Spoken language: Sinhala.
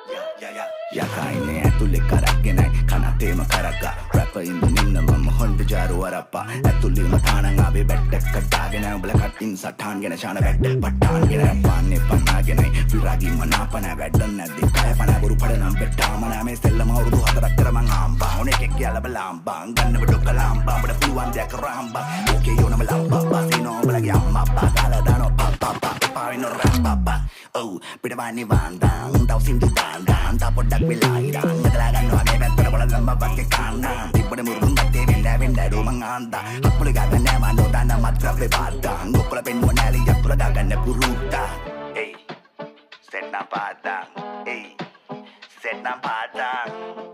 යකයිනේ ඇතුලේ කරක්ගෙනයි කනතේම කරක්ගා රැපර් ඉඳින්න මම හොන්ඩ ජාරු වරප්පා ඇතුලේම තානන් ආවේ බැට්ටක් කඩාගෙන උඹල කටින් සටහන්ගෙන ශාන බැට්ටක් පට්ටාන්ගෙන පාන්නේ පන්නාගෙනයි විරාගී මනාපන වැඩන් නැද්දි කය පන වරු පඩනම් බෙට්ටාම නාමේ සෙල්ලම අවුරුදු 4ක් කර මං ආම්බා ඕනේ කෙක් කියලා බලාම්බා ගන්නව ඩොක්ක ලාම්බා උඹට පුළුවන් දෙයක් කරාම්බා ඕකේ යෝනම ලාම්බා බාසිනෝ උඹලගේ අම්මා අප්පා කාලා දානෝ පප්පා පාවිනෝ රැප්පා ඔව් පිටවන්නේ වන්දා උන්ටව සින්දු දාන්දා අන්ත පොඩ්ඩක් වෙලා ඉරන් නදලා ගන්නවා ගේ පැත්තට බලන්න බක්කේ කාන්නා තිබ්බට මුරුන් නැත්තේ වෙන්න ඩෝ මං ආන්දා අප්පුල ගන්න නෑ මනෝ දාන මත්‍රපේ පාද්දා ගොප්පල පෙන්නුව නෑලි යතුල දාගන්න පුරුද්දා එයි සෙට්නම් පාද්දා එයි සෙට්නම් පාද්දා